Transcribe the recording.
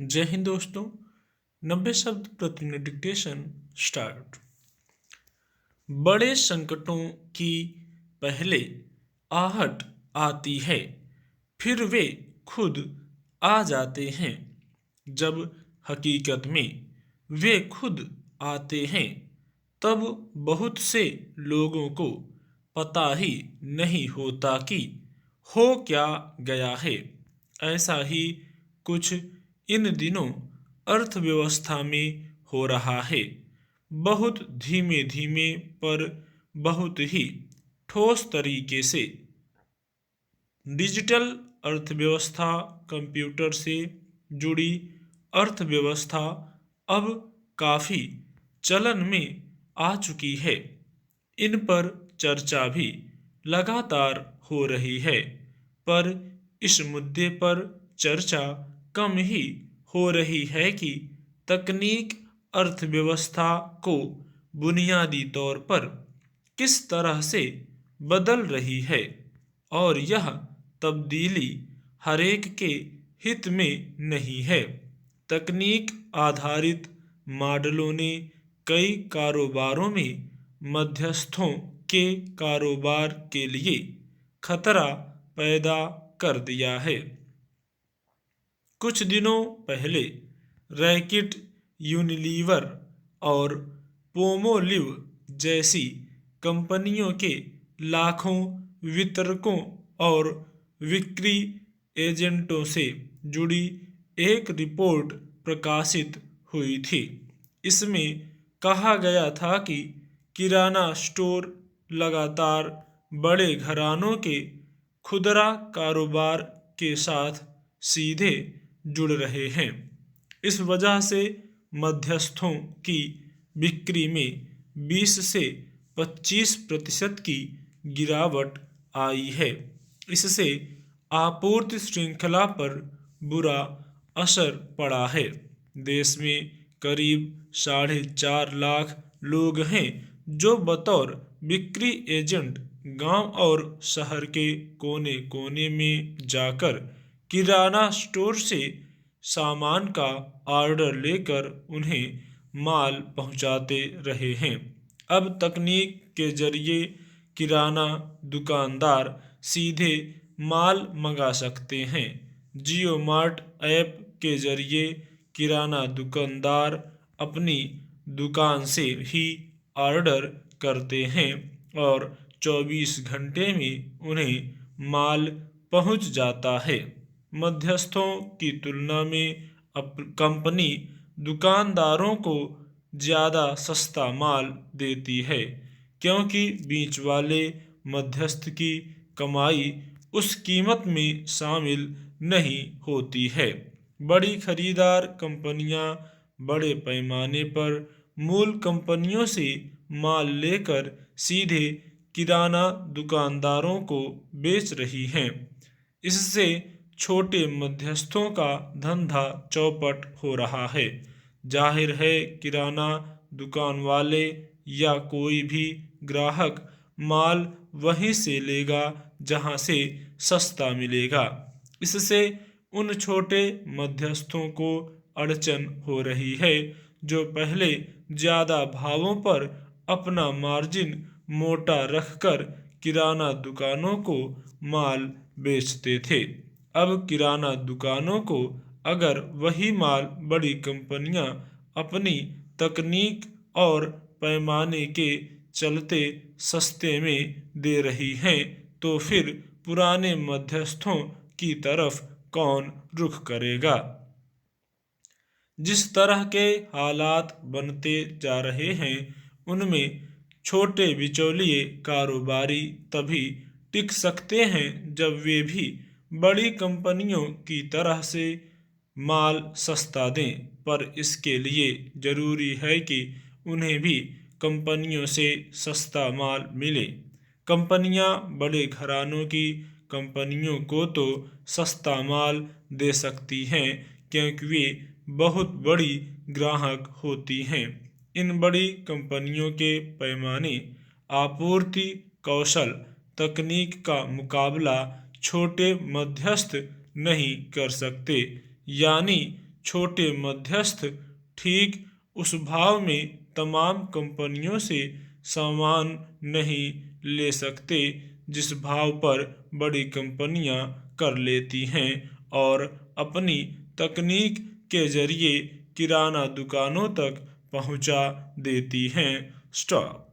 जय हिंद दोस्तों। 90 शब्द प्रतिदिन डिक्टेशन स्टार्ट। बड़े संकटों की पहले आहट आती है, फिर वे खुद आ जाते हैं। जब हकीकत में वे खुद आते हैं, तब बहुत से लोगों को पता ही नहीं होता कि हो क्या गया है। ऐसा ही कुछ इन दिनों अर्थव्यवस्था में हो रहा है। बहुत धीमे धीमे पर बहुत ही ठोस तरीके से डिजिटल अर्थव्यवस्था, कंप्यूटर से जुड़ी अर्थव्यवस्था अब काफ़ी चलन में आ चुकी है। इन पर चर्चा भी लगातार हो रही है, पर इस मुद्दे पर चर्चा कम ही हो रही है कि तकनीक अर्थव्यवस्था को बुनियादी तौर पर किस तरह से बदल रही है, और यह तब्दीली हरेक के हित में नहीं है। तकनीक आधारित मॉडलों ने कई कारोबारों में मध्यस्थों के कारोबार के लिए खतरा पैदा कर दिया है। कुछ दिनों पहले रैकिट, यूनिलीवर और पोमोलिव जैसी कंपनियों के लाखों वितरकों और बिक्री एजेंटों से जुड़ी एक रिपोर्ट प्रकाशित हुई थी। इसमें कहा गया था कि किराना स्टोर लगातार बड़े घरानों के खुदरा कारोबार के साथ सीधे जुड़ रहे हैं। इस वजह से मध्यस्थों की बिक्री में 20 से 25% की गिरावट आई है। इससे आपूर्ति श्रृंखला पर बुरा असर पड़ा है। देश में करीब 4.5 लाख लोग हैं जो बतौर बिक्री एजेंट गांव और शहर के कोने कोने में जाकर किराना स्टोर से सामान का ऑर्डर लेकर उन्हें माल पहुंचाते रहे हैं। अब तकनीक के जरिए किराना दुकानदार सीधे माल मंगा सकते हैं। जियो मार्ट ऐप के जरिए किराना दुकानदार अपनी दुकान से ही ऑर्डर करते हैं और 24 घंटे में उन्हें माल पहुंच जाता है। मध्यस्थों की तुलना में अब कंपनी दुकानदारों को ज़्यादा सस्ता माल देती है, क्योंकि बीच वाले मध्यस्थ की कमाई उस कीमत में शामिल नहीं होती है। बड़ी खरीदार कंपनियां बड़े पैमाने पर मूल कंपनियों से माल लेकर सीधे किराना दुकानदारों को बेच रही हैं। इससे छोटे मध्यस्थों का धंधा चौपट हो रहा है। जाहिर है किराना दुकान वाले या कोई भी ग्राहक माल वहीं से लेगा जहां से सस्ता मिलेगा। इससे उन छोटे मध्यस्थों को अड़चन हो रही है जो पहले ज़्यादा भावों पर अपना मार्जिन मोटा रखकर किराना दुकानों को माल बेचते थे। अब किराना दुकानों को अगर वही माल बड़ी कंपनियां अपनी तकनीक और पैमाने के चलते सस्ते में दे रही हैं, तो फिर पुराने मध्यस्थों की तरफ कौन रुख करेगा। जिस तरह के हालात बनते जा रहे हैं, उनमें छोटे बिचौलिए कारोबारी तभी टिक सकते हैं जब वे भी बड़ी कंपनियों की तरह से माल सस्ता दें, पर इसके लिए जरूरी है कि उन्हें भी कंपनियों से सस्ता माल मिले। कंपनियां बड़े घरानों की कंपनियों को तो सस्ता माल दे सकती हैं, क्योंकि वे बहुत बड़ी ग्राहक होती हैं। इन बड़ी कंपनियों के पैमाने, आपूर्ति कौशल, तकनीक का मुकाबला छोटे मध्यस्थ नहीं कर सकते। यानी छोटे मध्यस्थ ठीक उस भाव में तमाम कंपनियों से सामान नहीं ले सकते जिस भाव पर बड़ी कंपनियां कर लेती हैं और अपनी तकनीक के जरिए किराना दुकानों तक पहुंचा देती हैं। स्टॉप।